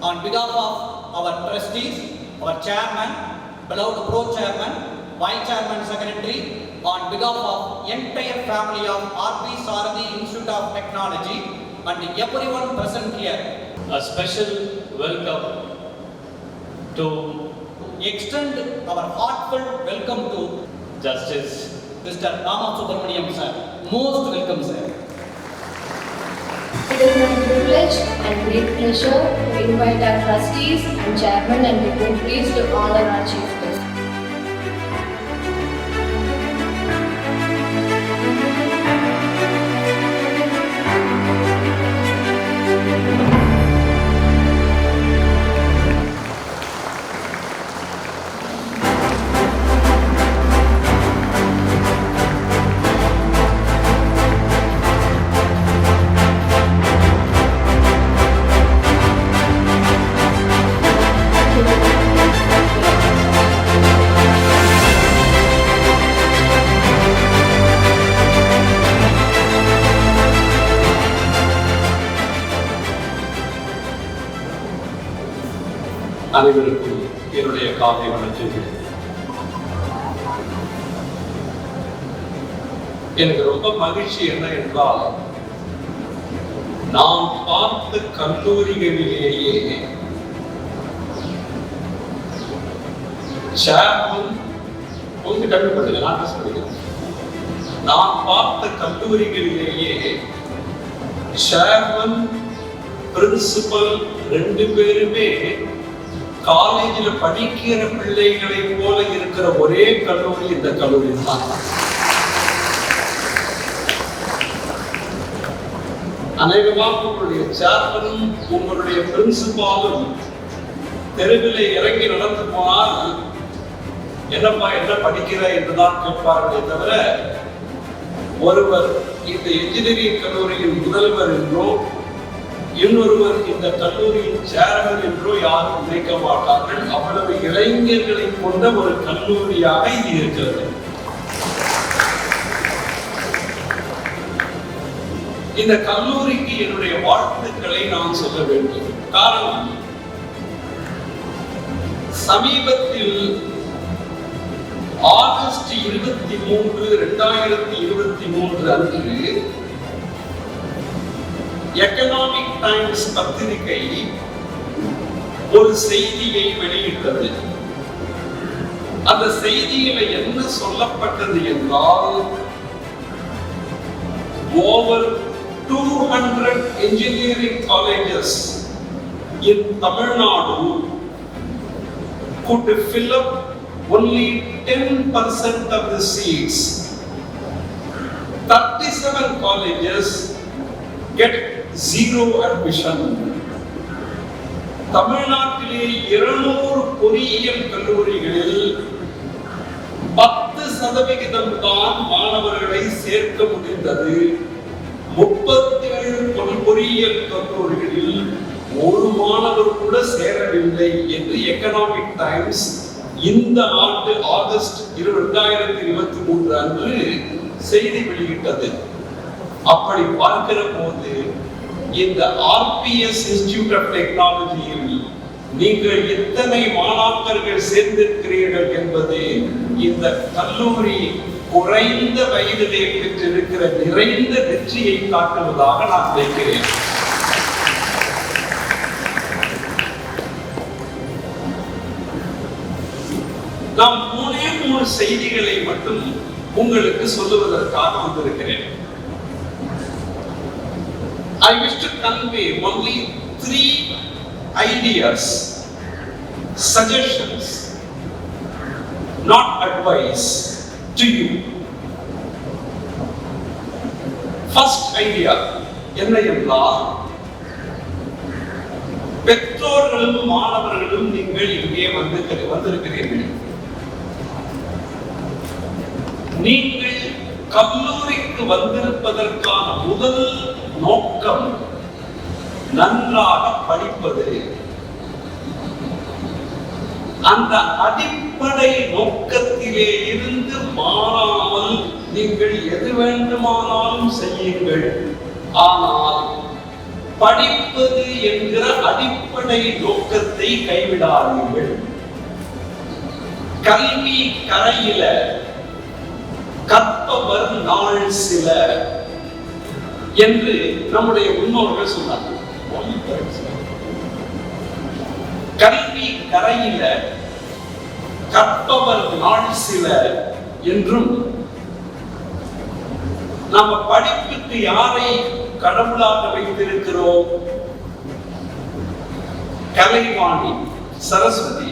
on behalf of our trustees, our chairman, beloved pro-chairman, vice chairman, secretary, on behalf of entire family of R.P. Sarathi Institute of Technology and everyone present here, a special welcome to extend our heartfelt welcome to Justice Mr. Rama Subramaniam sir. Most welcome sir. It is my privilege and great pleasure to invite our trustees and chairman and dignitaries to honor our chief guest. அனைவருக்கும் என்னுடைய காலை வணக்கங்கள். எனக்கு ரொம்ப மகிழ்ச்சி என்ன என்றால், நாம் பார்த்த கல்லூரிகளிலேயே சேர்மன் கொஞ்சம் கண்டுபடுங்க, நான் சொல்லுங்க, நாம் பார்த்த கல்லூரிகளிலேயே சேர்மன் பிரின்சிபல் 2 பேருமே காலேஜில் படிக்கிற பிள்ளைகளை போல இருக்கிற ஒரே கல்லூரி இந்த கல்லூரி தான். அநேகமாக உங்களுடைய சேர்மனும் உங்களுடைய பிரின்சிபாலும் தெருவிலே இறங்கி நடந்து போனால் என்னப்பா என்ன படிக்கிற என்றுதான் கேட்பார்களே தவிர, ஒருவர் இந்த இன்ஜினியரிங் கல்லூரியின் முதல்வர் என்றோ இன்னொருவர் இந்த கல்லூரியின் சேர்மன் என்றோ யாரும் நினைக்க மாட்டார்கள். அவ்வளவு இளைஞர்களை கொண்ட ஒரு கல்லூரியாக இது இருக்கிறது. இந்த கல்லூரிக்கு என்னுடைய வாழ்த்துக்களை நான் சொல்ல வேண்டும். காரணம், சமீபத்தில் ஆகஸ்ட் 23, 2023 அன்று எக்கனாமிக் டைம்ஸ் பத்திரிகை ஒரு செய்தியை வெளியிட்டது. அந்த செய்தியில என்ன சொல்லப்பட்டது என்றால், over 200 engineering colleges in Tamil Nadu could fill up only 10% of the seats. 37 colleges get zero admission. தமிழ்நாட்டிலே 200 பொறியியல் கல்லூரிகளில் 10% தான் மாணவர்களை சேர்க்க முடிந்தது. 37 பொறியியல் கல்லூரிகளில் ஒரு மாணவர் கூட சேரவில்லை என்று எக்கனாமிக் டைம்ஸ் இந்த ஆண்டு ஆகஸ்ட் 2023 அன்று செய்தி வெளியிட்டது. அப்படி பார்க்கிற போது இந்த ஆர்பிஎஸ் இன்ஸ்டிடியூட் ஆஃப் டெக்னாலஜியில் நீங்கள் எத்தனை மாணாக்கர்கள் சேர்ந்திருக்கிறீர்கள் என்பது இந்த கல்லூரி குறைந்த வயதிலே பெற்றிருக்கிற நிறைந்த வெற்றியை காட்டுவதாக நான் நினைக்கிறேன். நான் 3 செய்திகளை மட்டும் உங்களுக்கு சொல்லுவதற்காக வந்திருக்கிறேன். I wish to convey only 3 ideas, suggestions, not advice to you. First idea என்ன என்றால், பெற்றோர்களும் மாணவர்களும் நீங்கள் இங்கே வந்திருக்கிறீர்கள். நீங்கள் கல்லூரிக்கு வந்திருப்பதற்கான முதல் நோக்கம் நன்றாக படிப்பது. அந்த அடிப்படை நோக்கத்திலே இருந்து மாறாமல் நீங்கள் எது வேண்டுமானாலும் செய்யுங்கள். ஆனால் படிப்பது என்கிற அடிப்படை நோக்கத்தை கைவிடாதீர்கள். கல்வி கரையில கற்பவர் நாள் சில என்று நம்முடைய முன்னோர்கள் சொன்னார்கள். கல்வி கரையில கற்பவர் நாள் சில என்றும், நம்ம படிப்புக்கு யாரை கடவுளாக வைத்திருக்கிறோம்? கலைவாணி சரஸ்வதி.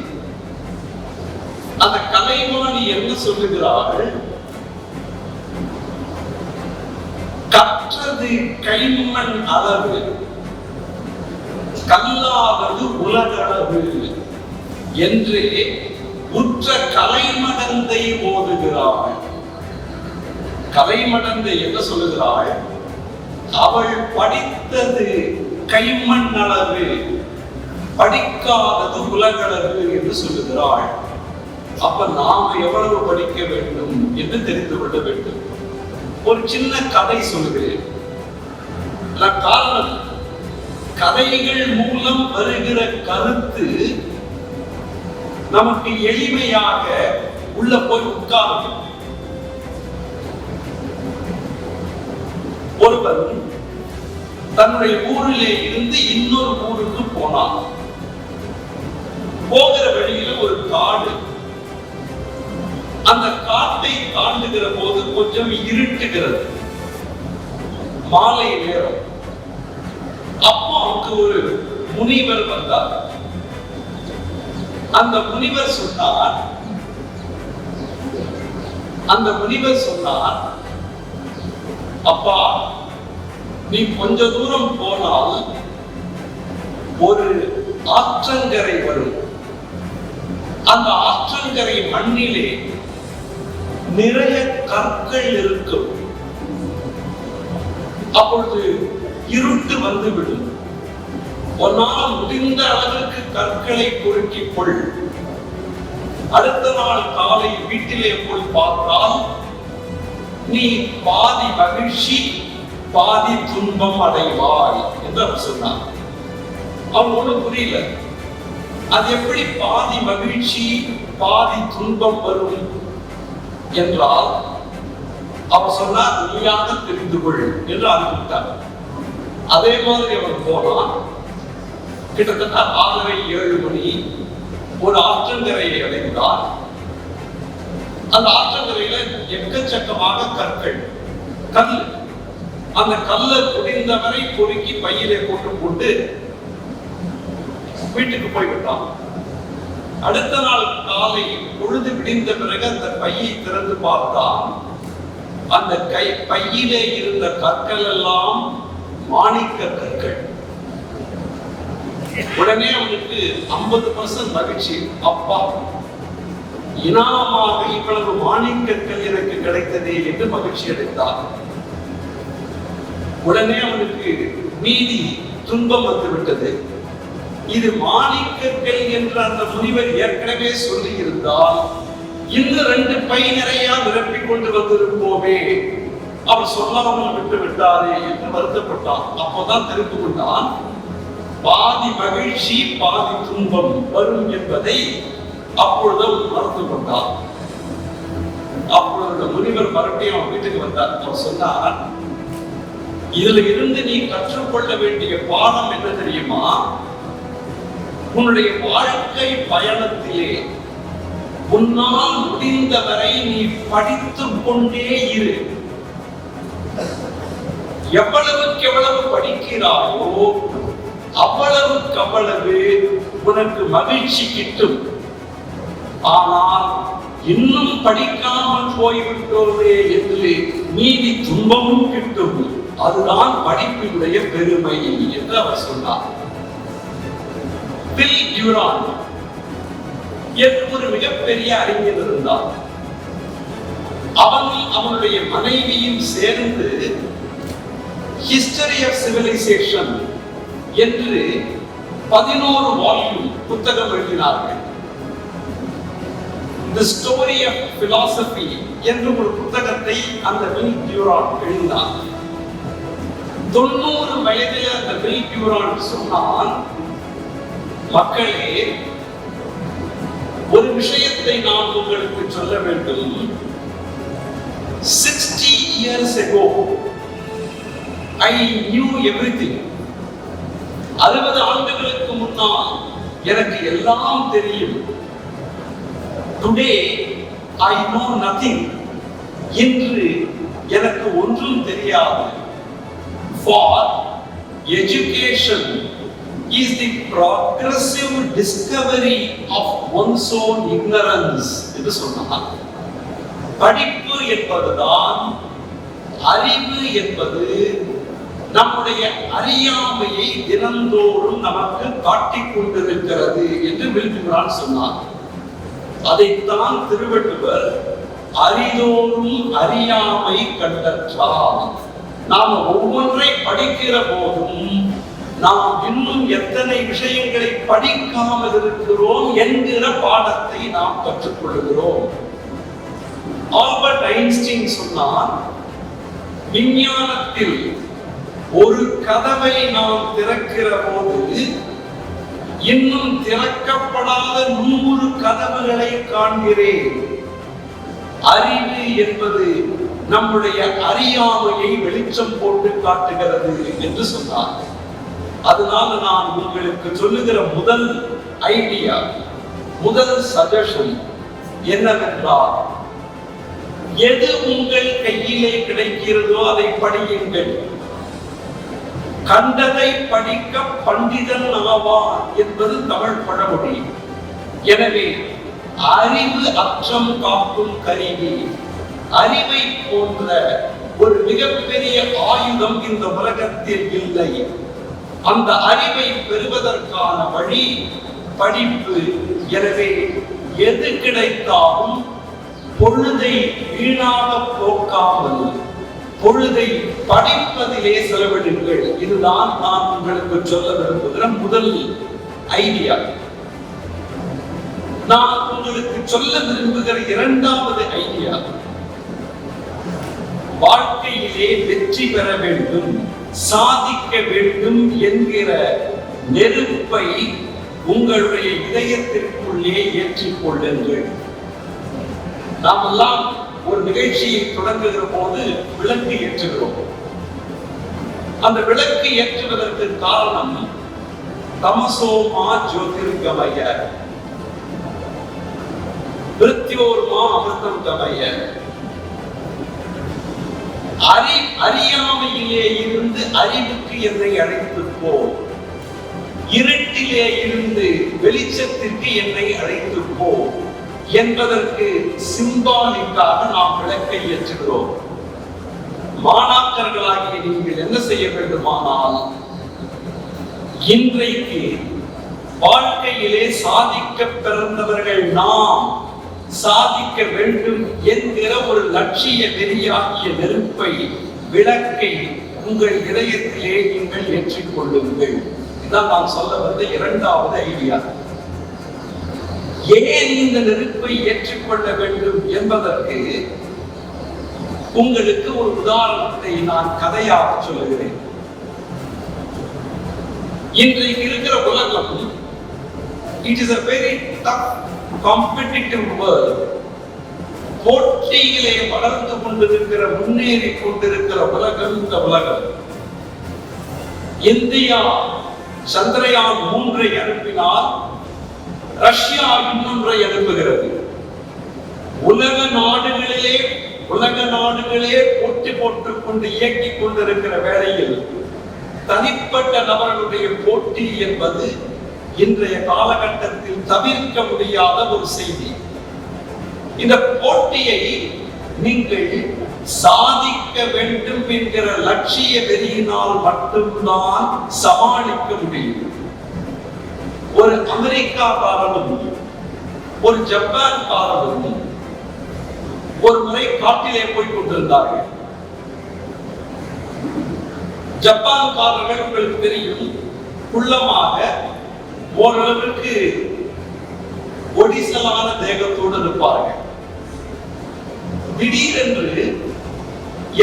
அந்த கலைவாணி என்ன சொல்லுகிறார்கள்? கற்றது கைமண் அளவு, கல்லாவது உலகளவு என்று உற்ற கலைமடந்தை ஓதுகிறாள். கலைமடந்தை என்ன சொல்லுகிறாள்? அவள் படித்தது கைமண் அளவு, படிக்காதது உலகளவு என்று சொல்லுகிறாள். அப்ப நாம் எவ்வளவு படிக்க வேண்டும் என்று தெரிந்து கொள்ள வேண்டும். ஒரு சின்ன கதை சொல்லுகிறேன். காரணம், கதைகள் மூலம் வருகிற கருத்து நமக்கு எளிமையாக உள்ள போய் உட்கார்ந்து. ஒருவர் தன்னுடைய ஊரிலே இருந்து இன்னொரு ஊருக்கு போனார். போகிற வழியில ஒரு காடு. அந்த காட்டை தாண்டுகிற போது கொஞ்சம் இருட்டுகிறது, மாலை நேரம். அப்போ அங்கு ஒரு முனிவர் வந்தார். அந்த முனிவர் சொன்னார், அப்பா, நீ கொஞ்ச தூரம் போனால் ஒரு ஆற்றங்கரை வரும். அந்த ஆற்றங்கரை மண்ணிலே நிறைய கற்கள் இருக்கும். அப்பொழுது இருட்டு வந்துவிடும். ஒன்னால் முடிந்த அளவுக்கு கற்களை பொறுக்கிக் கொள். அடுத்த நாள் காலை வீட்டிலே போய் பார்த்தால் நீ பாதி மகிழ்ச்சி பாதி துன்பம் அடைவாய் என்று அவர் சொன்னார். அவன் ஒன்றும் புரியல. அது எப்படி பாதி மகிழ்ச்சி பாதி துன்பம் வரும் என்றால், அவர் சொன்னார், நீயாக தெரிந்து கொள் என்று அறிவித்தார். அதே மாதிரி அவன் போனான். கிட்டத்தட்ட 6:30 7 மணி ஒரு ஆற்றங்கரையை அடைந்தார். அந்த ஆற்றங்கரையில எக்கச்சக்கமாக கற்கள், கல். அந்த கல்லை குடிந்தவரை பொறுக்கி பையிலே போட்டு வீட்டுக்கு போய்விட்டான். அடுத்த நாள் காலை பொழுது விடிந்த பிறகு அந்த பையை திறந்து பார்த்தான். அந்த பையிலே இருந்த கற்கள் எல்லாம் மாணிக்க கற்கள். உடனே அவனுக்கு 50% மகிழ்ச்சி. அப்பா, இனாமாக இவ்வளவு மாணிக்கற்கள் எனக்கு கிடைத்ததே என்று மகிழ்ச்சி அடைந்தார். உடனே அவனுக்கு மீதி துன்பம் வந்துவிட்டது. இது மாணிக்கற்கள் என்று அந்த முனிவர் ஏற்கனவே சொல்லி இருந்தால் இன்னும் 2 பை நிறைய நிரப்பிக் கொண்டு வந்திருப்போமே, அவர் சொல்லாமல் விட்டு விட்டாரே என்று வருத்தப்பட்டான். அப்போதான் தெரிந்து கொண்டான், பாதி மகிழ்ச்சி பாதி துன்பம் வரும் என்பதை அப்பொழுது உணர்ந்து கொண்டார். அப்பொழுது முனிவர் மறுபடியும் அவன் வீட்டுக்கு வந்தார். அவர் சொன்னார், இதுல இருந்து நீ கற்றுக்கொள்ள வேண்டிய பாடம் என்ன தெரியுமா? உன்னுடைய வாழ்க்கை பயணத்திலே உன்னால் முடிந்தவரை நீ படித்துக் கொண்டே இரு. எவ்வளவுக்கு எவ்வளவு படிக்கிறாயோ அவ்வளவுக்கு அவ்வளவு உனக்கு மகிழ்ச்சி கிட்டும். ஆனால் இன்னும் படிக்காமல் போய்விட்டோமே என்று மீதி துன்பமும் கிட்டும். அதுதான் படிப்பினுடைய பெருமை என்று அவர் சொன்னார். பில் டியூரான் என்று ஒரு மிகப்பெரிய அறிஞர் இருந்தார். அவனுடைய மனைவியும் சேர்ந்து ஹிஸ்டரி ஆஃப் சிவிலைசேஷன் என்று 11 வால்யூம் புத்தகம் எழுதினார்கள். தி ஸ்டோரி ஆஃப் பிலாசபி என்று ஒரு புத்தகத்தை அந்த பில் டியூரான் எழுதினார். 90 வயதில் அந்த வில் டியூரான் சொன்னான், மக்களே, ஒரு விஷயத்தை நான் உங்களுக்கு சொல்ல வேண்டும். 60 years ago I knew everything. 60 ஆண்டுகளுக்கு முன்னால் எனக்கு எல்லாம் தெரியும். Today I know nothing. இன்று எனக்கு ஒன்றும் தெரியாது. For education is the progressive discovery of one's own ignorance என்று சொன்னார். படிப்பு என்பதுதான், அறிவு என்பது நம்முடைய அறியாமையை தினந்தோறும் நமக்கு காட்டிக் கொண்டிருக்கிறது என்று வில் டியூரான் சொன்னார். அதைத்தான் திருவள்ளுவர் அறிதோறும் அறியாமை கண்டற்றார். நாம் ஒவ்வொன்றை படிக்கிற போதும் நாம் இன்னும் எத்தனை விஷயங்களை படிக்காமல் இருக்கிறோம் என்கிற பாடத்தை நாம் கற்றுக்கொள்கிறோம். ஆல்பர்ட் ஐன்ஸ்டீன் சொன்னார், விஞ்ஞானத்தில் ஒரு கதவை நாம் திறக்கிற போது இன்னும் திறக்கப்படாத 100 கதவுகளை காண்கிறேன். அறிவு என்பது நம்முடைய அறியாமையை வெளிச்சம் போட்டு காட்டுகிறது என்று சொன்னார். அதனால நான் உங்களுக்கு சொல்லுகிற முதல் ஐடியா, முதல் சஜஷன் என்னவென்றால், எது உங்கள் கையிலே கிடைக்கிறதோ அதை படியுங்கள். கண்டதை படிக்க பண்டிதன் ஆவார் என்பது தமிழ் பழமொழி. எனவே அறிவு அற்றம் காக்கும் கருவி. அறிவை போன்ற ஒரு மிகப்பெரிய ஆயுதம் இந்த உலகத்தில் இல்லை. அந்த அறிவை பெறுவதற்கான வழி படிப்பு. எனவே எது கிடைத்தாலும் பொழுதை வீணாக போக்காமல் பொழுதை படிப்பதிலே செலவிடுங்கள். இதுதான் நான் உங்களுக்கு சொல்ல விரும்புகிற முதல் ஐடியா. நான் உங்களுக்கு சொல்ல விரும்புகிற இரண்டாவது ஐடியா, வாழ்க்கையிலே வெற்றி பெற வேண்டும், சாதிக்க வேண்டும் என்கிற நெருப்பை உங்களுடைய இதயத்திற்குள்ளே ஏற்றிக் கொள்ளுங்கள். நாம் எல்லாம் ஒரு நிகழ்ச்சியை தொடங்குகிற போது விளக்கு ஏற்றுகிறோம். அந்த விளக்கு ஏற்றுவதற்கு காரணம் தமசோமா ஜோதிர்கமய மிருத்யோர்மா அமிர்தம் கமய. அறியாமையிலே இருந்து அறிவுக்கு என்னை அழைத்து போ, இருட்டிலே இருந்து வெளிச்சத்திற்கு என்னை அழைத்து போ என்பதற்கு சிம்பாலிக்காக நாம் விளக்கை ஏற்றுகிறோம். மாணாக்கர்களாகிய நீங்கள் என்ன செய்ய வேண்டுமானால், இன்றைக்கு வாழ்க்கையிலே சாதிக்க பிறந்தவர்கள் நாம், சாதிக்க வேண்டும் என்கிற ஒரு லட்சிய வெறியாகிய நெருப்பை, விளக்கை உங்கள் இதயத்திலே நீங்கள் ஏற்றிக் கொள்ளுங்கள். இதான் நான் சொல்ல வந்த இரண்டாவது ஐடியா. ஏன் இந்த நெருப்பை ஏற்றுக்கொள்ள வேண்டும் என்பதற்கு உங்களுக்கு ஒரு உதாரணத்தை நான் கதையாக சொல்லுகிறேன். இன்றைக்கு இருக்கிற உலகம், it is a very tough competitive world. போட்டியிலே வளர்ந்து கொண்டிருக்கிற, முன்னேறி கொண்டிருக்கிற உலகம் இந்த உலகம். இந்தியா சந்திரயான் 3 அனுப்பினால் ரஷ்யா இன்னொன்றை அனுப்புகிறது. உலக நாடுகளே போட்டி போட்டுக் கொண்டு இயக்கிக் கொண்டிருக்கிற வேளையில் தனிப்பட்ட நபர்களுடைய போட்டி என்பது இன்றைய காலகட்டத்தில் தவிர்க்க முடியாத ஒரு செய்தி. இந்த போட்டியை நீங்கள் சாதிக்க வேண்டும் என்கிற லட்சிய வெறியினால் மட்டும்தான் சமாளிக்க முடியும். ஒரு அமெரிக்காக்காரனும் ஒரு ஜப்பான்காரனும் ஒரு முறை காட்டிலே போய் கொண்டிருந்தார்கள். ஜப்பான்காரர்கள் உங்களுக்கு தெரியும், குள்ளமாக, ஓரளவுக்கு ஒடிசலான தேகத்தோடு இருப்பார்கள். திடீரென்று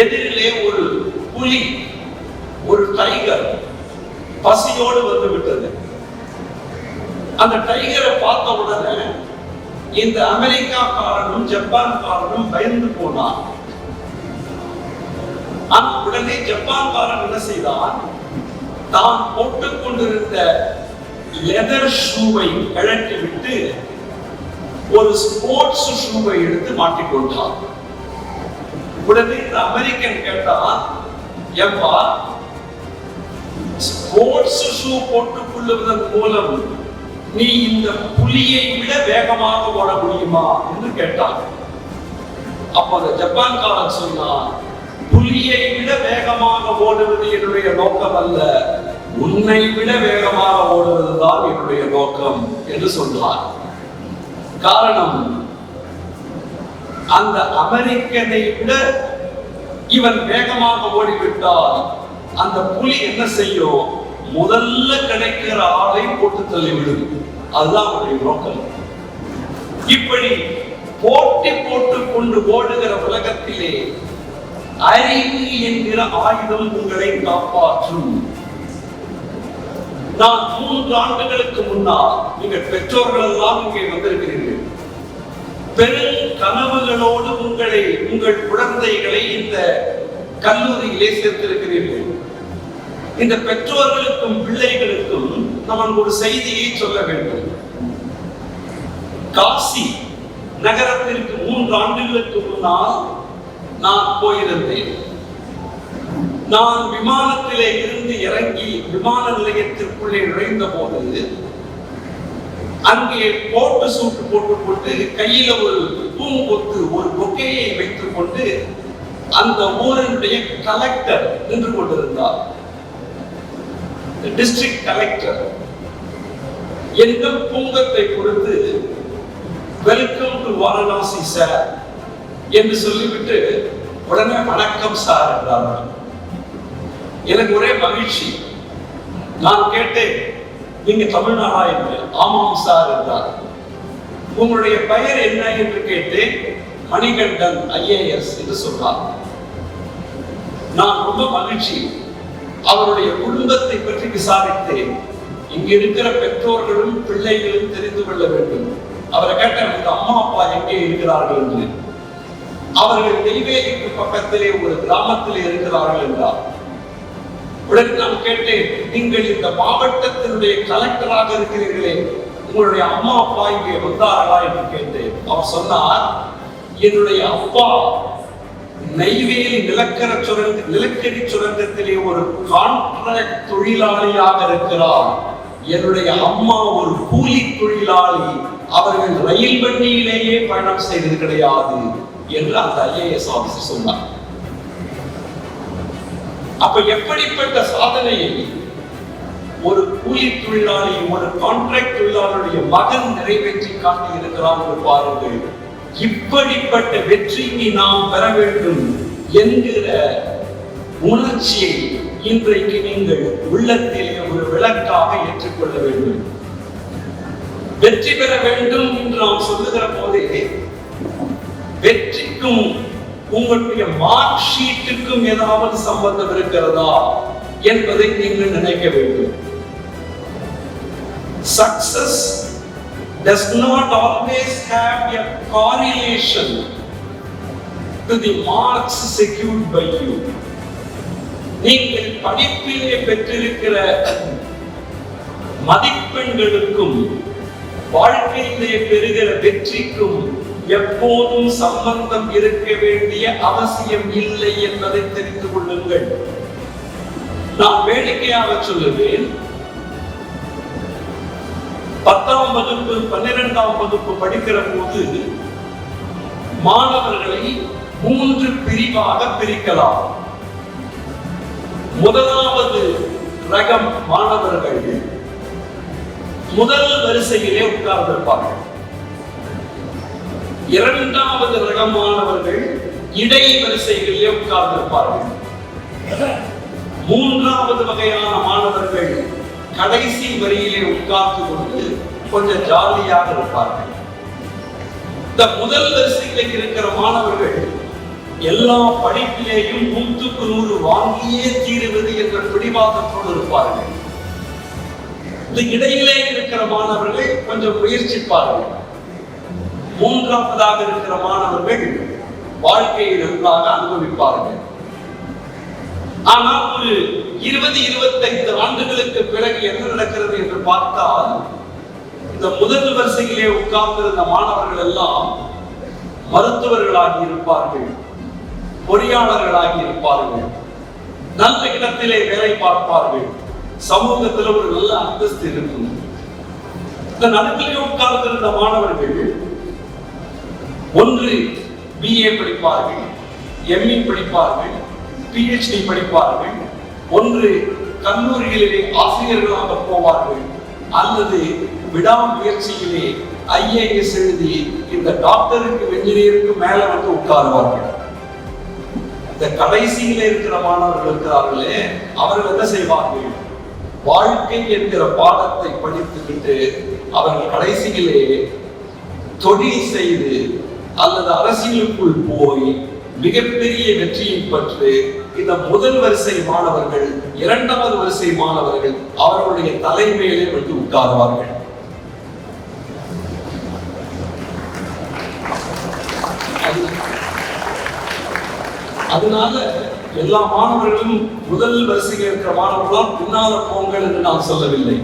எதிரிலே ஒரு புலி ஒரு டைகர் பசியோடு வந்து விட்டது. அந்த டைகரை பார்த்த உடனே இந்த அமெரிக்காக்காரனும் ஜப்பான்காரனும் பயந்து போனான். அந்த உடனே ஜப்பான்காரன் என்ன செய்தான், தான் போட்டுக் கொண்டிருந்த லெதர் ஷூவை கழட்டி விட்டு ஒரு ஸ்போர்ட்ஸ் ஷூவை எடுத்து மாட்டிக்கொண்டான். உடனே இந்த அமெரிக்கன் கேட்டான், ஏப்பா ஸ்போர்ட்ஸ் ஷூ போட்டுக் கொள்ளுவதன் மூலம் நீ இந்த புலியை விட வேகமாக ஓட முடியுமா என்று கேட்டான். அப்ப அந்த ஜப்பான்காரன் சொன்னான், புலியை விட வேகமாக ஓடுவது என்னுடைய நோக்கம் அல்ல, உன்னை விட வேகமாக ஓடுவதுதான் என்னுடைய நோக்கம் என்று சொன்னார். காரணம், அந்த அமெரிக்கனை விட இவன் வேகமாக ஓடிவிட்டால் அந்த புலி என்ன செய்யும், முதல்ல கிடைக்கிற ஆளை போட்டு தள்ளிவிடும். அதுதான் அவருடைய நோக்கம். இப்படி போட்டி போட்டுக் கொண்டு ஓடுகிற உலகத்திலே அறிவு என்கிற ஆயுதம் உங்களை காப்பாற்றும். நான் 3 ஆண்டுகளுக்கு முன்னால், நீங்கள் பெற்றோர்கள் எல்லாம் இங்கே வந்திருக்கிறீர்கள், பெரும் கனவுகளோடு உங்கள் குழந்தைகளை இந்த கல்லூரியிலே சேர்த்திருக்கிறீர்கள். இந்த பெற்றோர்களுக்கும் பிள்ளைகளுக்கும் நான் ஒரு செய்தியை சொல்ல வேண்டும். காசி நகரத்திற்கு 3 ஆண்டுகளுக்கு முன்னால் நான் போயிருந்தேன். நான் விமானத்திலே இருந்து இறங்கி விமான நிலையத்திற்குள்ளே நுழைந்த போது அங்கே போட்டு சூட்டு போட்டு கையில ஒரு பூங்கொத்து, ஒரு பொக்கையை வைத்துக் கொண்டு அந்த ஊரினுடைய கலெக்டர் நின்று கொண்டிருந்தார். டிஸ்ட்ரிக்ட் கலெக்டர் எங்கள் பூங்கத்தை கொடுத்து வெல்கம் டு வாரணாசி சார் என்று சொல்லிவிட்டு உடனே வணக்கம் சார் என்றார். எனக்கு ஒரே மகிழ்ச்சி. நான் கேட்டேன், நீங்க தமிழ்நாடா என்று. ஆமாம் சார் என்றார். உங்களுடைய பெயர் என்ன என்று கேட்டேன். மணிகண்டன் IAS என்று சொன்னார். நான் ரொம்ப மகிழ்ச்சி. அவருடைய குடும்பத்தை பற்றி விசாரித்தேன். இங்க இருக்கிற பெற்றோர்களும் பிள்ளைகளும் தெரிந்து கொள்ள வேண்டும். அவரை கேட்டேன், உங்க அம்மா அப்பா எங்கே இருக்கிறார்கள் என்று. அவர்கள் நெய்வேலிக்கு பக்கத்திலே ஒரு கிராமத்திலே இருக்கிறார்கள் என்றார். உடனே நான் கேட்டேன், நீங்கள் இந்த மாவட்டத்தினுடைய கலெக்டராக இருக்கிறீர்களே, உங்களுடைய அம்மா அப்பா இங்கே வந்தார்களா என்று கேட்டேன். அவர் சொன்னார், என்னுடைய அப்பா நெய்வேலி நிலக்கரி சுரங்கத்திலே ஒரு கான்ட்ராக்ட் தொழிலாளியாக இருக்கிறார். என்னுடைய அம்மா ஒரு கூலி தொழிலாளி. அவர்கள் ரயில் வண்டியிலேயே பயணம் செய்தது கிடையாது என்று அந்த IAS ஆபீசர் சொன்னார். அப்ப எப்படிப்பட்ட சாதனையை ஒரு கூலி தொழிலாளி, ஒரு கான்ட்ராக்ட் தொழிலாளருடைய மகன் நிறைவேற்றி காட்டி இருக்கிறார் என்று பாருங்கள். இப்படிப்பட்ட வெற்றியை நாம் பெற வேண்டும் என்கிற உணர்ச்சியை இன்றைக்கு நீங்கள் உள்ளத்திலே ஒரு விளக்காக ஏற்றுக்கொள்ள வேண்டும். வெற்றி பெற வேண்டும் என்று நாம் சொல்லுகிற போதே வெற்றிக்கும் உங்களுடைய மார்க் ஷீட்டுக்கும் ஏதாவது சம்பந்தம் இருக்கிறதா என்பதை நீங்கள் நினைக்க வேண்டும். Success does not always have a correlation to the marks secured by you. நீங்கள் படிப்பிலே பெற்றிருக்கிற மதிப்பெண்களுக்கும் வாழ்க்கையிலே பெறுகிற வெற்றிக்கும் எப்போதும் சம்பந்தம் இருக்க வேண்டிய அவசியம் இல்லை என்பதை தெரிந்து கொள்ளுங்கள். நான் வேடிக்கையாக சொல்லுவேன், 10ஆம் வகுப்பு 12ஆம் வகுப்பு படிக்கிற போது மாணவர்களை 3 பிரிவாக பிரிக்கலாம். முதலாவது ரகம் மாணவர்கள் முதல் வரிசையிலே உட்கார்ந்திருப்பார்கள். 2வது ரகம் மாணவர்கள் இடை வரிசைகளிலே உட்கார்ந்திருப்பார்கள். 3வது வகையான மாணவர்கள் கடைசி வரியிலே உட்கார்ந்து கொண்டு கொஞ்சம் ஜாலியாக இருப்பார்கள். இந்த முதல் வரிசையில் இருக்கிற மாணவர்கள் எல்லா படிப்பிலேயும் 100க்கு 100 வாங்கியே தீருவது என்ற பிடிவாதத்தோடு இருப்பார்கள். இந்த இடையிலே இருக்கிற மாணவர்கள் கொஞ்சம் முயற்சிப்பார்கள். மூன்றாவதாக இருக்கிற மாணவர்கள் வாழ்க்கையை நன்றாக அனுபவிப்பார்கள். ஆனால் ஒரு 20-25 ஆண்டுகளுக்கு பிறகு என்ன நடக்கிறது என்று பார்த்தால், இந்த முதல் வரிசையிலே உட்கார்ந்திருந்த மாணவர்கள் எல்லாம் மருத்துவர்களாகி இருப்பார்கள், பொறியாளர்களாகி இருப்பார்கள், நல்ல இடத்திலே வேலை பார்ப்பார்கள், சமூகத்தில் ஒரு நல்ல அந்தஸ்து இருக்கும். இந்த நடுவிலே உட்கார்ந்திருந்த மாணவர்கள் ஒன்று BA படிப்பார்கள், ME படிப்பார்கள், PhD படிப்பார்கள், ஒன்று கல்லூரிகளிலே ஆசிரியர்களாக போவார்கள், அல்லது விடாமுயற்சியிலே IAS எழுதி இந்த டாக்டருக்கு என்ஜினியருக்கு மேல வந்து உட்காருவார்கள். இந்த கடைசியில இருக்கிற மாணவர்கள் இருக்கிறார்களே, அவர்கள் என்ன செய்வார்கள்? வாழ்க்கை என்கிற பாடத்தை படித்துவிட்டு அவர்கள் கடைசியிலே தொழில் செய்து அல்லது அரசியலுக்குள் போய் மிகப்பெரிய வெற்றியை பெற்று இந்த முதல் வரிசை மாணவர்கள், இரண்டாவது வரிசை மாணவர்கள் அவர்களுடைய தலைமையிலே வந்து உட்காருவார்கள். அதனால எல்லா மாணவர்களும் முதல் வரிசையில் இருக்கிற மாணவர்களும் பின்னால போங்கள் என்று நான் சொல்லவில்லை.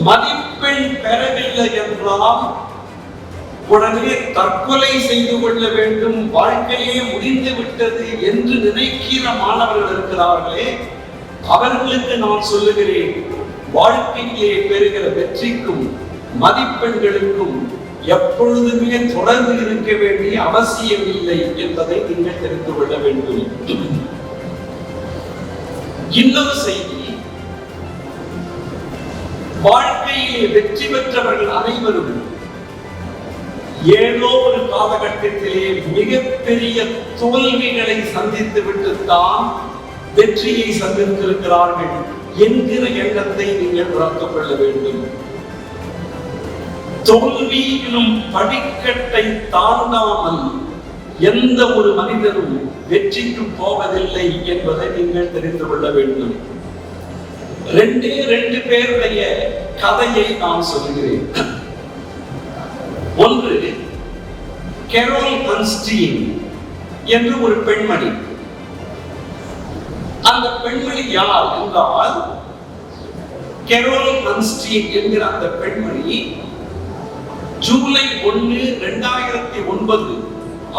மதிப்பெண் பெறவில்லை என்றால் உடனே தற்கொலை செய்து கொள்ள வேண்டும், வாழ்க்கையே முடிந்து விட்டது என்று நினைக்கிற மாணவர்கள் இருக்கிறார்களே, அவர்களுக்கு நான் சொல்லுகிறேன், வாழ்க்கையிலே பெறுகிற வெற்றிக்கும் மதிப்பெண்களுக்கும் எப்பொழுதுமே தொடர்ந்து இருக்க வேண்டிய அவசியம் இல்லை என்பதை நீங்கள் தெரிந்து கொள்ள வேண்டும். இன்னொரு செய்தி, வாழ்க்கையிலே வெற்றி பெற்றவர்கள் அனைவரும் ஏதோ ஒரு காலகட்டத்திலே மிகப்பெரிய தோல்விகளை சந்தித்து விட்டுத்தான் வெற்றியை சந்தித்திருக்கிறார்கள் என்கிற எண்ணத்தை நீங்கள் வளர்த்துக் கொள்ள வேண்டும். தோல்வி எனும் படிக்கட்டை தாண்டாமல் எந்த ஒரு மனிதனும் வெற்றிக்கு போவதில்லை என்பதை நீங்கள் தெரிந்து கொள்ள வேண்டும். ரெண்டு பேருடைய கதையை நான் சொல்கிறேன். ஒன்று, கெரோல் கன்ஸ்டீன் என்று ஒரு பெண்மணி. அந்த பெண்மணி யார் என்றால், கெரோல் கன்ஸ்டீன் என்கிற அந்த பெண்மணி ஜூலை 1, 2009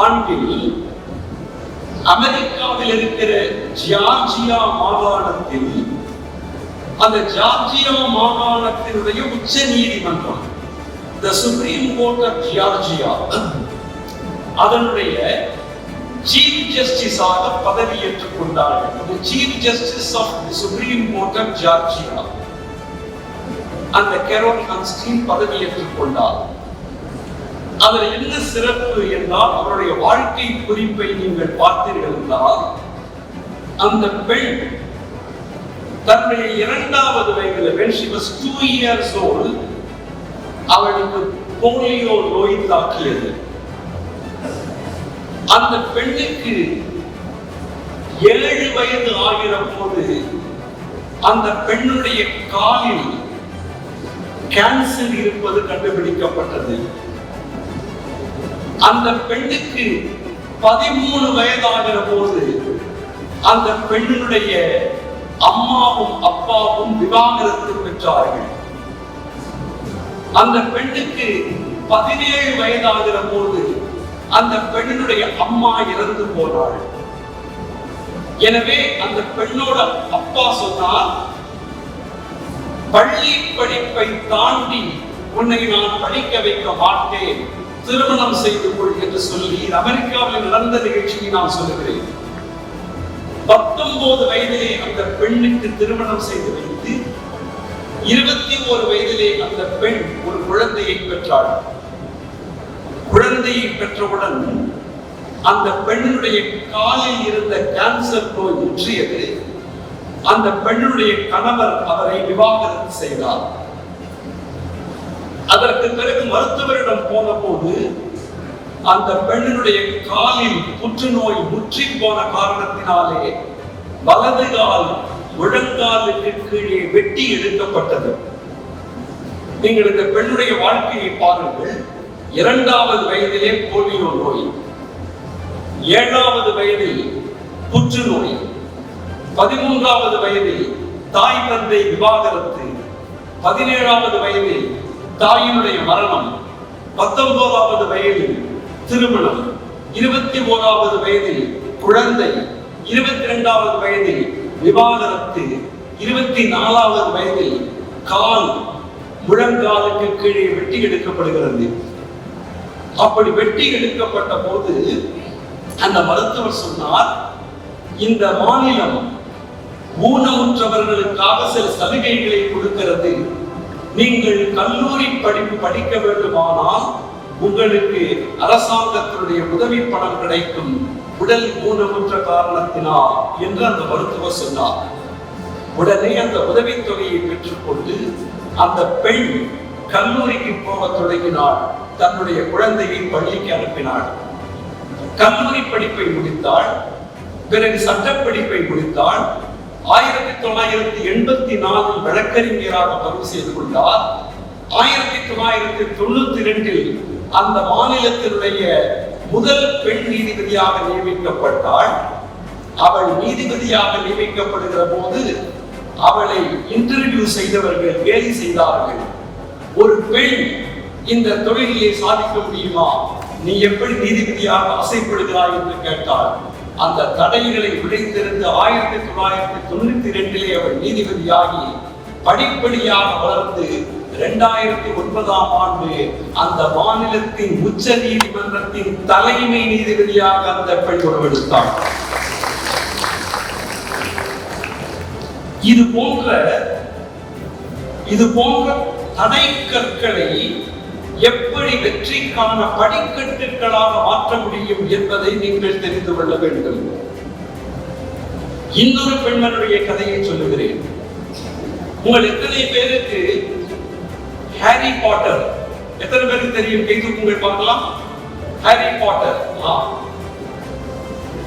ஆண்டில் அமெரிக்காவில் இருக்கிற ஜார்ஜியா மாகாணத்தில், அந்த ஜார்ஜியா மாகாணத்தினுடைய உச்ச நீதிமன்றம், the Supreme Court of Georgia, அதனுடைய Chief Justice ஆக பதவியேற்றுக் கொண்டார்கள். The Chief Justice of the Supreme Court of Georgia, அந்த கெரோல் கன்ஸ்டீன் பதவியேற்றுக் கொண்டார். அதில் என்ன சிறப்பு என்றால், அவருடைய வாழ்க்கை குறிப்பை நீங்கள் பார்த்தீர்கள் என்றால், அந்த பெண் தன்னுடைய 2வது வயதில், when she was 2 years old, அவளுக்கு போலியோ நோய் தாக்கியது. அந்த பெண்ணுக்கு 7 வயது ஆகிற போது அந்த பெண்ணுடைய காலில் கேன்சர் இருப்பது கண்டுபிடிக்கப்பட்டது. அந்த பெண்ணுக்கு 13 வயதாகிற போது அந்த பெண்ணினுடைய அம்மாவும் அப்பாவும் விவாகரத்து பெற்றார்கள். அந்த பெண்ணுக்கு 17 வயதாகிற போது அந்த பெண்ணினுடைய அம்மா இறந்து போனாள். எனவே அந்த பெண்ணோட அப்பா சொன்னார், பள்ளி படிப்பை தாண்டி உன்னை நான் படிக்க வைக்க மாட்டேன், திருமணம் செய்து கொள் என்று சொல்லி, அமெரிக்காவில் நடந்த நிகழ்ச்சியை நான் சொல்லுகிறேன். 19 வயதிலே அந்த பெண்ணுக்கு திருமணம் செய்து வைத்து 21 வயதிலே அந்த பெண் ஒரு குழந்தையை பெற்றாள். குழந்தையை பெற்றவுடன் அந்த பெண்ணுடைய காலில் இருந்த கேன்சர் நோய் முற்றியது. அந்த பெண்ணுடைய கணவர் அவரை விவாகரத்து செய்தார். அதற்கு பிறகு மருத்துவரிடம் போன போது அந்த பெண்ணினுடைய காலில் புற்றுநோய் முற்றி போன காரணத்தினாலே வலது கால் முழங்காலுக்கு கீழே வெட்டி எடுக்கப்பட்டது. நீங்கள் இந்த பெண்ணுடைய வாழ்க்கையை பாருங்கள். 2வது வயதிலே போலியோ நோய், 7வது வயதில் புற்றுநோய், 13வது வயதில் தாய் தந்தை விவாகரத்து, 17வது வயதில் தாயினுடைய மரணம், 19வது வயதில் திருமணம், 21வது வயதில் குழந்தை, 22வது வயதில் விவாகரத்து, 24வது வயதில் கால் முழங்காலுக்கு கீழே வெட்டி எடுக்கப்படுகிறது. அப்படி வெட்டி எடுக்கப்பட்ட போது அந்த மருத்துவர் சொன்னார், இந்த மாநிலம் ஊனமுற்றவர்களுக்காக சில சலுகைகளை கொடுக்கிறது. நீங்கள் கல்லூரி படிப்பு படிக்க வேண்டுமானால் உங்களுக்கு அரசாங்கத்தினுடைய உதவி பணம் கிடைக்கும், உடல் ஊனமுற்ற காரணத்தினால் என்று அந்த மருத்துவர் சொன்னார். உடனே அந்த உதவித்தொகையை பெற்றுக்கொண்டு அந்த பெண் கல்லூரிக்கு போக தொடங்கினாள். தன்னுடைய குழந்தையை பள்ளிக்கு அனுப்பினாள். கல்லூரி படிப்பை முடித்தாள். பிறகு சட்டப்படிப்பை முடித்தாள். 1984 வழக்கறிஞராக பதிவு செய்து கொண்டார். 1992 அந்த மாநிலத்தினுடைய முதல் பெண் நீதிபதியாக நியமிக்கப்பட்டாள். அவள் நீதிபதியாக நியமிக்கப்படுகிற போது அவளை இன்டர்வியூ செய்தவர்கள் கேலி செய்தார்கள். ஒரு பெண் இந்த தொழிலை சாதிக்க முடியுமா, நீ எப்படி நீதிபதியாக ஆசைப்படுகிறாய் என்று கேட்டாள். அந்த தடைகளை உடைத்திருந்து 1992 அவள் நீதிபதியாகி படிப்படியாக வளர்ந்து 2009ஆம் ஆண்டு அந்த மாநிலத்தின் உச்ச நீதிமன்றத்தின் தலைமை நீதிபதியாக அந்த பெண் உருவெடுத்தாள். இது போன்ற தடை கற்களை எப்படி வெற்றிக்கான படிக்கட்டுகளாக மாற்ற முடியும் என்பதை நீங்கள் தெரிந்து கொள்ள வேண்டும். இன்னொரு பெண்மனுடைய கதையை சொல்லுகிறேன். உங்கள் எத்தனை பேருக்கு ஹாரி பாட்டர், எத்தனை பேருக்கு தெரியும்? கை தூக்குங்கள் பார்க்கலாம். ஹாரி பாட்டர்,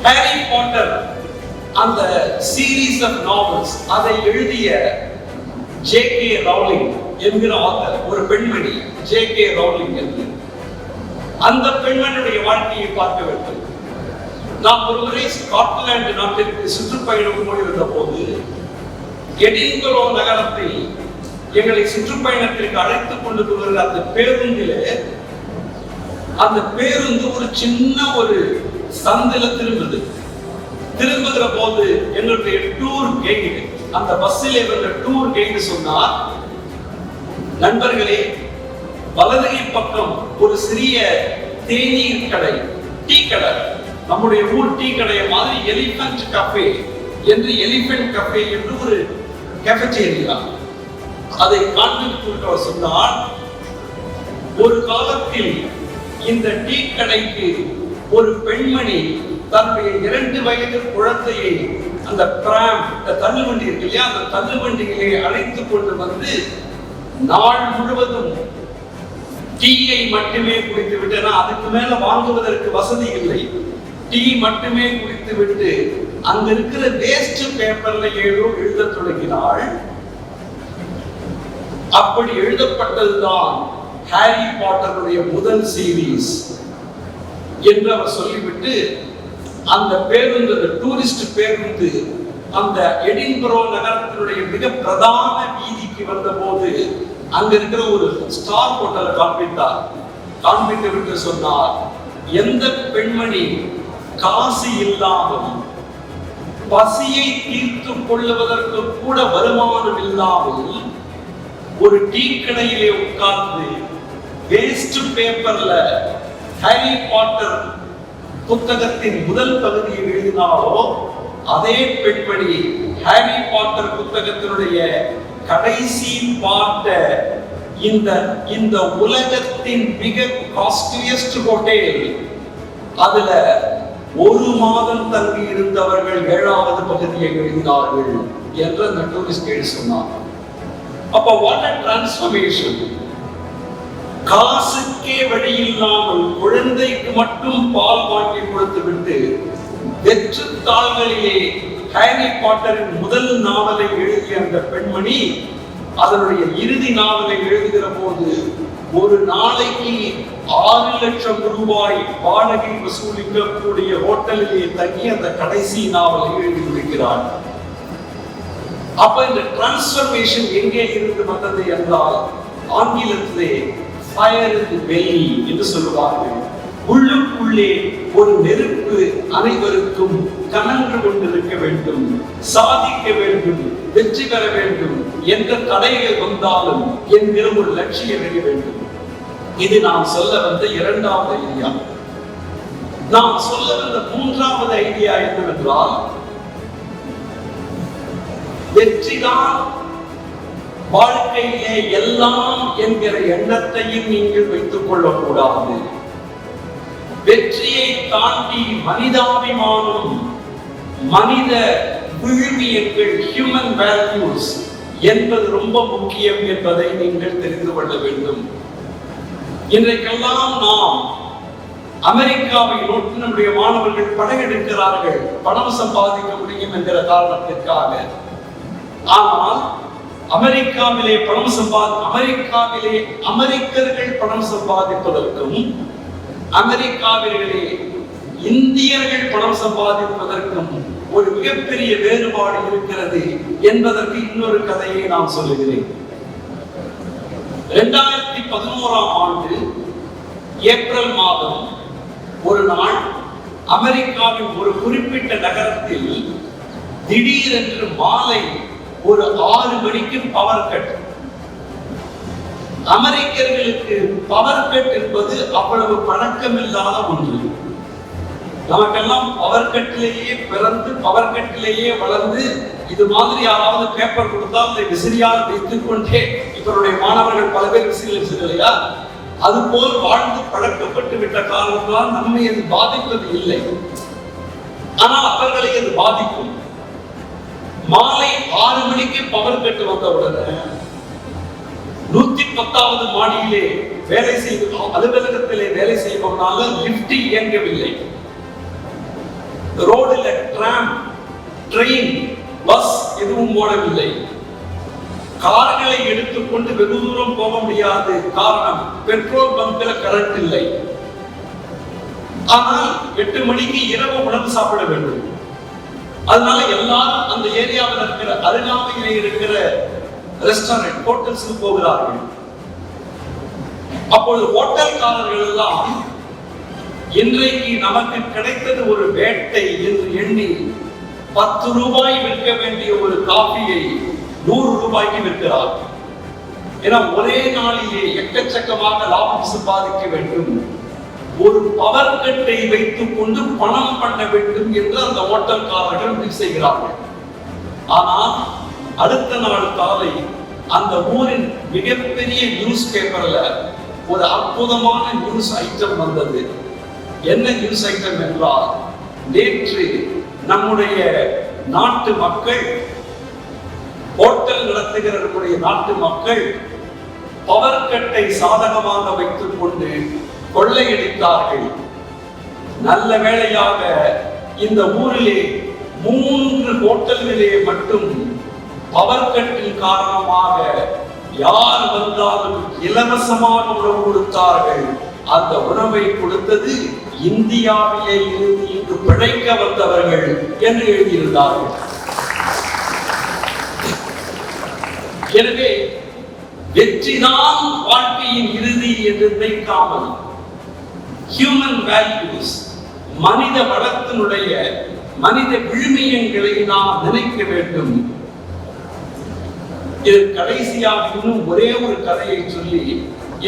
ஹாரி பாட்டர் அந்த சீரீஸ் ஆஃப் நாவல்ஸ் அதை எழுதிய ஜே.கே. ரவுலிங் என்கிற ஆத்தர், ஒரு பெண்மணி ஜே.கே. ரவுலிங் என்று. அந்த பெண்மணியுடைய வாழ்க்கையை பார்க்க வேண்டும். நாம் ஒருமுறை ஸ்காட்லாந்து நாட்டிற்கு சுற்றுப்பயணம் போயிருந்த போது எடின்பரோ நகரத்தில் எங்களை சுற்றுப்பயணத்திற்கு அழைத்துக் கொண்டு போகிற அந்த பேருந்திலே, அந்த பேருந்து ஒரு சின்ன ஒரு சந்தில திரும்புகிற போது எங்களுடைய டூர் கைடு, அந்த பஸ்ஸில் எங்களுடைய டூர் கைடு சொன்னார், நண்பர்களே, வலதுகை பக்கம் ஒரு சிறிய தேநீர் கடை, டீ கடை, நம்முடைய ஊர் டீ கடை மாதிரி எலிபென்ட் கஃபே என்று, எலிபென்ட் கஃபே என்று ஒரு கேஃபேட்டேரியா, அதை காண்பித்து சொன்னார். ஒரு காலத்தில் இந்த டீ கடைக்கு ஒரு பெண்மணி தன்னுடைய 2 வயது குழந்தையை அந்த பிராம், தள்ளுவண்டி இருக்கு இல்லையா, அந்த தள்ளுவண்டிகளை அழைத்துக் கொண்டு வந்து நாள் முழுவதும் டீயை மட்டுமே குடித்து விட்டு, அதுக்கு மேல வாங்குவதற்கு வசதி இல்லை, டீ மட்டுமே குடித்து விட்டு அங்க இருக்கிற வேஸ்ட் பேப்பர்ல ஏதோ எழுத தொடங்கினாள். அப்படி எழுதப்பட்டதுதான் ஹாரி பாட்டருடைய முதல் சீரீஸ் என்று அவர் சொல்லிவிட்டு அந்த பேருந்து, டூரிஸ்ட் பேருந்து அந்த எடின்பரோ நகரத்தினுடைய மிக பிரதான வீதிக்கு வந்த போது அங்க இருக்கிற ஒரு ஸ்டார் ஹோட்டலை காண்பித்து விட்டு சொன்னார், எந்த பெண்மணி காசு இல்லாமல் பசியை தீர்த்து கொள்ளுவதற்கு கூட வருமானம் இல்லாமல் ஒரு டீ கடையிலே உட்கார்ந்து வேஸ்ட் பேப்பர்ல ஹாரி பாட்டர் புத்தகத்தின் முதல் பகுதியை எழுதினாலோ, அதே பெண்மணி ஹாரி பாட்டர் புத்தகத்தினுடைய கடைசி பாட்ட இந்த உலகத்தின் மிக காஸ்ட்லியஸ்ட் ஹோட்டல், அதுல 1 மாதம் தங்கி இருந்தவர்கள் 7வது பகுதியை எழுதினார்கள் என்று அந்த டூரிஸ்ட் கைடு சொன்னார். அப்ப வாட் a transformation. காசுக்கே வழி இல்லாமல் குழந்தைக்கு மட்டும் பால் வாங்கி கொடுத்து விட்டு வெற்று தாள்களிலே ஹாரி பாட்டரின் முதல் நாவலை எழுதிய அந்த பெண்மணி அதனுடைய இறுதி நாவலை எழுதுகிற போது ஒரு நாளைக்கு 6 லட்சம் ரூபாய் வாடகை வசூலிக்கக்கூடிய ஹோட்டலிலே தங்கி அந்த கடைசி நாவலை எழுதி முடிக்கிறார். அப்ப இந்த டிரான்ஸ்பர்மேஷன் எங்கே இருந்து வந்தது என்றால் ஆங்கிலத்திலே ஃபயர் இன் தி பெல்லி என்று சொல்லுவார்கள். உள்ளுக்குள்ளே ஒரு நெருப்பு அனைவருக்கும் கனன்று கொண்டிருக்க வேண்டும், சாதிக்க வேண்டும், வெற்றி பெற வேண்டும் என்ற தடைகள் வந்தாலும் என்கிற ஒரு லட்சியம் இருக்க வேண்டும். இது நாம் சொல்ல வந்த 2வது ஐடியா. நாம் சொல்ல வந்த 3வது ஐடியா என்னவென்றால், வெற்றிதான் வாழ்க்கையிலே எல்லாம் என்கிற எண்ணத்தையும் நீங்கள் வைத்துக் கொள்ளக்கூடாது. வெற்றியை தாண்டி மனிதாபிமானம், மனித விழுமியங்கள், ஹியூமன் வேல்யூஸ் என்பது ரொம்ப முக்கியம் என்பதை நீங்கள் தெரிந்து கொள்ள வேண்டும். இன்றைக்கெல்லாம் நாம் அமெரிக்காவை நோக்கி நம்முடைய மாணவர்கள் படையெடுக்கிறார்கள், பணம் சம்பாதிக்க முடியும் என்கிற காரணத்திற்காக. ஆனால் அமெரிக்காவிலே அமெரிக்கர்கள் பணம் சம்பாதிப்பதற்கும் அமெரிக்காவிலே இந்தியர்கள் பணம் சம்பாதிப்பதற்கும் ஒரு மிகப்பெரிய வேறுபாடு இருக்கிறது என்பதற்கு இன்னொரு கதையை நான் சொல்லுகிறேன். 2011ஆம் ஆண்டு ஏப்ரல் மாதம் ஒரு நாள் அமெரிக்காவின் ஒரு குறிப்பிட்ட நகரத்தில் திடீரென்று மாலை ஒரு 6 மணிக்கு பவர் கட். அமெரிக்கர்களுக்கு பவர் கட் என்பது அவ்வளவு பழக்கமில்லாத ஒன்று. நமக்கெல்லாம் பவர் கட்டிலேயே பிறந்து பவர் கட்டிலேயே வளர்ந்து இது மாதிரி யாராவது பேப்பர் கொடுத்தால் அதை விசிறியால் வைத்துக் கொண்டே இவருடைய மாணவர்கள் பல பேர் விசிறியா அது போல் வாழ்ந்து பழக்கப்பட்டு விட்ட காரணத்தால் நம்மை அது பாதிப்பது இல்லை. ஆனால் அவர்களை அது பாதிக்கும். மாலை 6 மணிக்கு பவர் கட்டு வந்தவுடனே 110வது மாடியிலே வேலை செய்யும் அலுவலகத்திலே வேலை செய்பவனால லிப்ட் இயங்கவில்லை. ரோடில் டிராம், ட்ரெயின், பஸ் எதுவும் ஓடவில்லை. கார்களை எடுத்துக்கொண்டு வெகு தூரம் போக முடியாது. காரணம், பெட்ரோல் பங்க்ல கரண்ட் இல்லை. ஆனால் 8 மணிக்கு இரவு உணவு சாப்பிட வேண்டும். அதனால எல்லாரும் அந்த ஏரியாவில் இருக்கிற அருகாமையிலே இருக்கிற ரெஸ்டாரண்ட், ஹோட்டல்ஸ்க்கு போகிறார்கள். அப்பொழுது ஹோட்டல்காரர்கள் எல்லாம் இன்றைக்கு நமக்கு கிடைத்தது ஒரு வேட்டை என்று எண்ணி 10 ரூபாய் விற்க வேண்டிய ஒரு காபியை 100 ரூபாய்க்கு விற்கிறார். ஏன்னா ஒரே நாளிலே எக்கச்சக்கமாக லாபம் சம்பாதிக்க வேண்டும், ஒரு பவர் கட்டை வைத்துக் கொண்டு பணம் பண்ண வேண்டும் என்று அந்த ஹோட்டல்காரர்கள் முடிவு செய்கிறார்கள். ஆனால் அடுத்த நாள் காலை அந்த ஊரின் மிகப்பெரிய நியூஸ் பேப்பர்ல ஒரு அற்புதமான நியூஸ் ஐட்டம் வந்தது. என்ன நியூஸ் ஐட்டம் என்றால், நேற்று நம்முடைய நாட்டு மக்கள், ஹோட்டல் நடத்துகிற நம்முடைய நாட்டு மக்கள் பவர் கட்டை சாதகமாக வைத்துக் கொண்டு கொள்ளையடித்தார்கள். நல்ல வேளையாக இந்த ஊரிலே 3 ஹோட்டல்களிலே மட்டும் பவர் கட்டின் காரணமாக யார் வந்தாலும் இலவசமாக உணவு கொடுத்தார்கள். அந்த உணவை கொடுத்தது இந்தியாவிலே இருந்து இங்கு பிழைக்க வந்தவர்கள் என்று எழுதியிருந்தார்கள். எனவே வெற்றிதான் வாழ்க்கையின் இறுதி என்று நினைக்காமல் ஹியூமன் வேல்யூஸ், மனித வளத்தினுடைய மனித விழுமியங்களை நாம் நினைக்க வேண்டும். இது கடைசியாக இன்னும் ஒரே ஒரு கதையை சொல்லி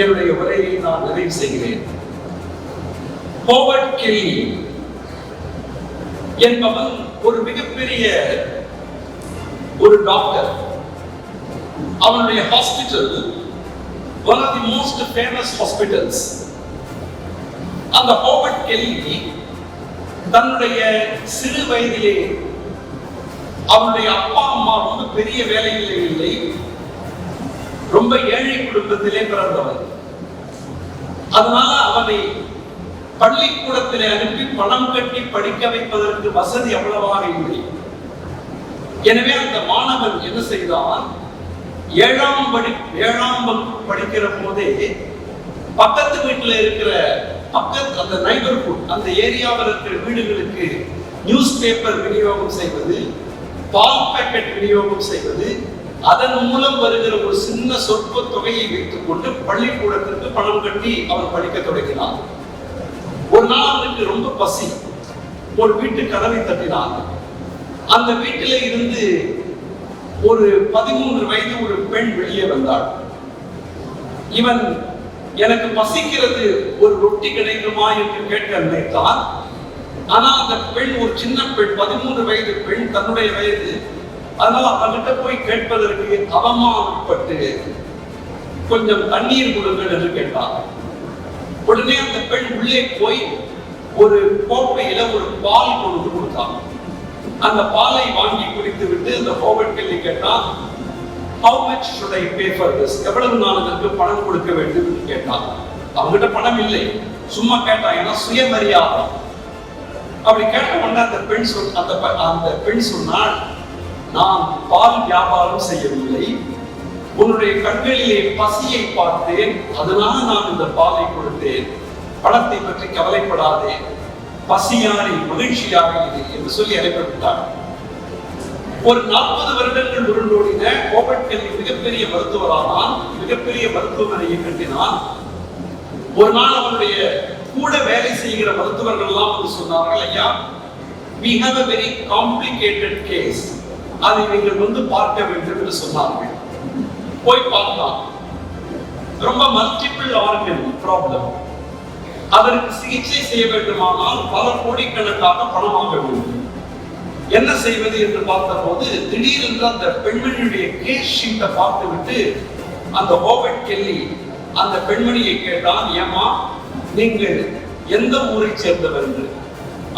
என்னுடைய உரையை நான் நிறைவு செய்கிறேன். ஹோவர்ட் கெல்லி என்பவன் ஒரு மிகப்பெரிய ஒரு டாக்டர். அவனுடைய hospital one of the most famous hospitals. அந்த ஹோவர்ட் கெல்லி தன்னுடைய சிறு வயதிலே அவனுடைய அப்பா அம்மா ரொம்ப பெரிய வேலையில் இல்லை, ரொம்ப ஏழை குடும்பத்திலே பிறந்தவர். அதனால அவனை பள்ளிக்கூடத்தில் அனுப்பி பணம் கட்டி படிக்க வைப்பதற்கு வசதி அவ்வளவாக இல்லை. எனவே அந்த மாணவன் என்ன செய்தான், ஏழாம் வகுப்பு படிக்கிற போதே பக்கத்து வீட்டுல இருக்கிற அந்த நைபர்ஹுட், அந்த ஏரியாவில் இருக்கிற வீடுகளுக்கு நியூஸ் பேப்பர் விநியோகம் செய்வது, பால் பாக்கெட் விநியோகம் செய்வது, அதன் மூலம் வருகிற ஒரு சின்ன சொற்ப தொகையை வைத்துக் கொண்டு பள்ளிக்கூடத்திற்கு பணம் கட்டி அவர் படிக்க தொடங்கினார். ஒரு நாள் அவருக்கு ரொம்ப பசி. ஒரு வீட்டு கதவை தட்டினார். அந்த வீட்டில இருந்து ஒரு 13 வயது ஒரு பெண் வெளியே வந்தாள். இவன் எனக்கு பசிக்கிறது, ஒரு ரொட்டி கிடைக்குமா என்று கேட்க நினைத்தான். ஆனா அந்த பெண் ஒரு சின்ன பெண், 13 வயது பெண், தன்னுடைய வயது. அதனால அவர்கிட்ட போய் கேட்பதற்கு அவமானப்பட்டு கொஞ்சம் தண்ணீர் கொடுங்கள் என்று கேட்டான். உடனே அந்த பெண் உள்ளே போய் ஒரு கோப்பையில ஒரு பால் கொண்டு கொடுத்தான். அந்த பாலை வாங்கி குடித்து விட்டு அந்த ஹோவர்ட் கெல்லி கேட்டான், how much should I pay for this? எவ்வளவு நான் இதற்கு பணம் கொடுக்க வேண்டும் என்று கேட்டான். அவங்ககிட்ட பணம் இல்லை, சும்மா கேட்டான், ஏன்னா சுயமரியாதை. அப்படி கேட்ட உடனே அந்த பெண் சொன்னாள், நான் பால் வியாபாரம் செய்யவில்லை, உன்னுடைய கண்களிலே பசியை பார்த்தேன், அதனால நான் இந்த பாலை கொடுத்தேன், பணத்தை பற்றி கவலைப்படாதே, பசியாரி மகிழ்ச்சியாக இது என்று சொல்லி அழைக்கப்பட்டார். ஒரு 40 வருடங்கள் உருண்டோடின ஹோவர்ட் கெல்லி மிகப்பெரிய மருத்துவரானான், மிகப்பெரிய மருத்துவமனையை கட்டினான். ஒரு நாள் அவருடைய கூட வேலை செய்கிற மருத்துவர்கள் எல்லாம் வந்து சொன்னார்கள், ஐயா, we have a very complicated case, அதை நீங்கள் வந்து பார்க்க வேண்டும் என்று சொன்னார்கள். போய் பார்த்தான். ரொம்ப மல்டிபிள் ஆர்கன் ப்ராப்ளம். அதற்கு சிகிச்சை செய்ய வேண்டுமானால் பல கோடிக்கணக்காக பணம் வாங்க வேண்டும். என்ன செய்வது என்று பார்த்த போது திடீரென்று அந்த பெண்மணியுடைய கேஸ் ஷீட்டை பார்த்து விட்டு அந்த ஹோவர்ட் கெல்லி அந்த பெண்மணியை கேட்டான், ஏமா நீங்கள் எந்த ஊரை சேர்ந்தவர் என்று.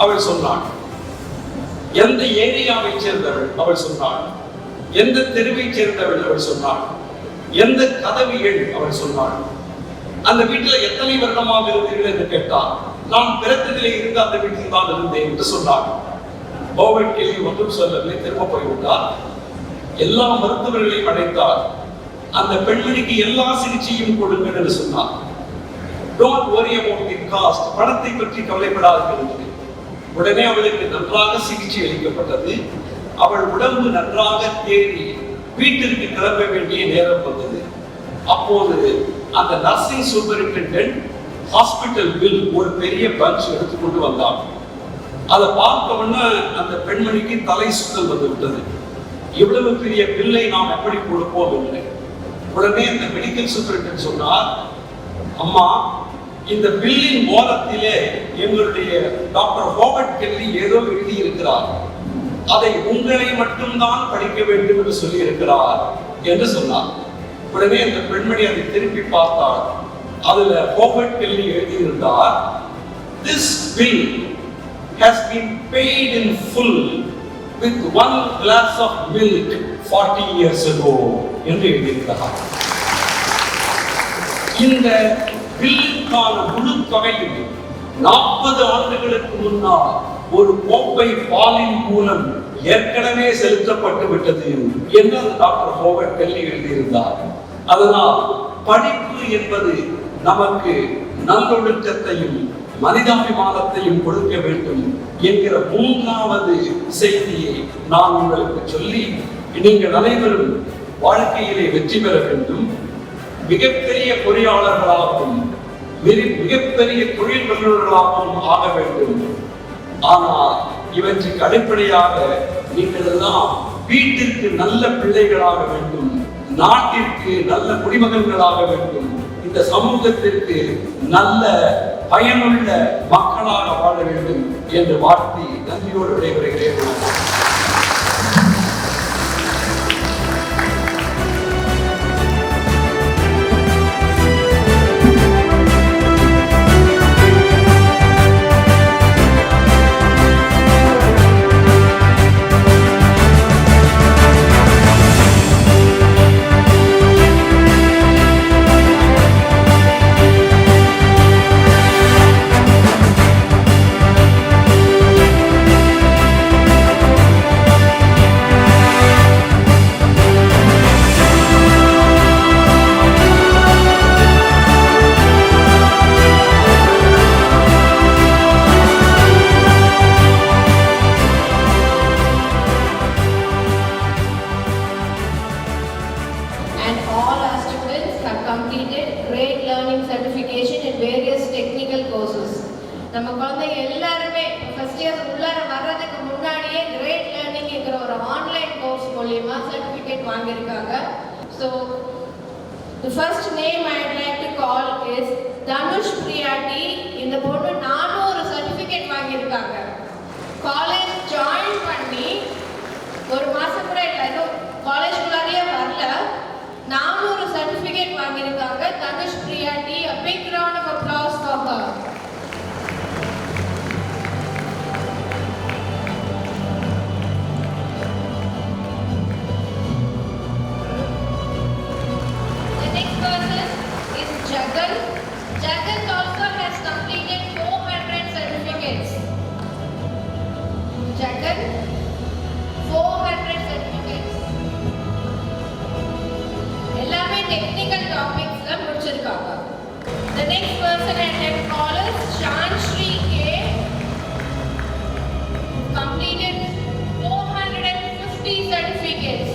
அவள் சொன்னாள். எந்த ஏரியாவை சேர்ந்தவள்? அவள் சொன்னாள். எந்த தெருவை சேர்ந்தவள்? அவள் சொன்னாள். எந்த கதவு எண்? அவள் சொன்னாள். அந்த வீட்டில் எத்தனை வருடமாக இருந்தீர்கள் என்று கேட்டான். நான் பிறந்ததிலே இருந்து அந்த வீட்டில் தான் இருந்தேன் என்று சொன்னாள். ஹோவர்ட் கெல்லி ஒன்றும் சொல்லவில்லை, திரும்ப போய்விட்டார். எல்லா மருத்துவர்களையும் அழைத்தார். அந்த பெண்மணிக்கு எல்லா சிகிச்சையும் கொடுங்கள் என்று சொன்னார். Don't worry about the cost, பணத்தை பற்றி கவலைப்படாதீர்கள். உடனே அவளுக்கு நன்றாக சிகிச்சை அளிக்கப்பட்டது. அவள் உடம்பு நன்றாக தேறி வீட்டிற்கு கிளம்ப வேண்டிய நேரம் வந்தது. அப்போது அந்த நர்சிங் சூப்பரிண்டெண்டன்ட் ஹாஸ்பிட்டல் பில் ஒரு பெரிய பஞ்ச் எடுத்துக்கொண்டு வந்தாள். அதை பார்த்த உடனே அந்த பெண்மணிக்கு தலை சுத்தல் வந்து விட்டது. இவ்வளவு பெரிய பில்லை நாம் எப்படி கொடுப்போம் என்று. உடனே அந்த மெடிக்கல் சூப்பரிண்டெண்டன்ட் சொன்னார், அம்மா, இந்த பில்லின் ஓரத்திலே எங்களுடைய டாக்டர் ஹோவர்ட் கெல்லி ஏதோ எழுதி இருக்கிறார், அதை உங்களை மட்டும்தான் படிக்க வேண்டும் என்று சொல்லி இருக்கிறார் என்று சொன்னார். உடனே அந்த பெண்மணி அதை திருப்பி பார்த்தார். அதுல ஹோவர்ட் கெல்லி எழுதியிருந்தார், this bill has been paid in full with 1 glass of milk 40 years ago என்று எழுதியிருந்தார். இந்த பில்லுக்கான முழு தொகையும் 40 ஆண்டுகளுக்கு முன்னால் ஒரு கோப்பை பாலின் மூலம் ஏற்கனவே செலுத்தப்பட்டு விட்டது என்று டாக்டர் ஹோவர்ட் கெல்லி எழுதியிருந்தார். அதனால் படிப்பு என்பது நமக்கு நல்லொழுக்கத்தையும் மனிதாபிமானத்தையும் கொடுக்க வேண்டும் என்கிற 3வது செய்தியை நான் உங்களுக்கு சொல்லி, நீங்கள் அனைவரும் வாழ்க்கையிலே வெற்றி பெற வேண்டும், மிகப்பெரிய பொறியாளர்களாகவும் மிகப்பெரிய தொழில் வல்லுநர்களாகவும் ஆக வேண்டும். ஆனால் இவற்றுக்கு அடிப்படையாக நீங்கள் எல்லாம் வீட்டிற்கு நல்ல பிள்ளைகளாக வேண்டும், நாட்டிற்கு நல்ல குடிமகன்களாக வேண்டும், இந்த சமூகத்திற்கு நல்ல பயனுள்ள மக்களாக வாழ வேண்டும் என்று வாழ்த்தி நன்றியோடு விடைபெறுகிறேன். learning certification in various technical courses. நம்ம குழந்தைங்க எல்லாருமே ஃபர்ஸ்ட் இயர் உள்ளார வர்றதுக்கு முன்னாடியே கிரேட் லேர்னிங்ங்கிற ஒரு ஆன்லைன் கோர்ஸ் மூலமா சர்டிஃபிகேட் வாங்கியிருக்காங்க. So the first name I'd like to call is Dhanush Priyati. இந்த பொண்ணு 400 சர்டிஃபிகேட் வாங்கியிருக்காங்க. காலேஜ் ஜாயின் பண்ணி ஒரு மாசம் கூட இல்லை, இன்னும் காலேஜ்குள்ளாரியே வரல, 400 சர்டிஃபிகேட் வாங்கியிருக்காங்க. Dhanush பிரியாட்டி, a big round of applause for her. The next person is Jagan. Jagan also has completed 400 certificates. Jagan, 400 certificates. எல்லாமே technical topicsல முடிச்சிருக்காங்க. The next person I have called is Shanshri K. Completed 450 certificates.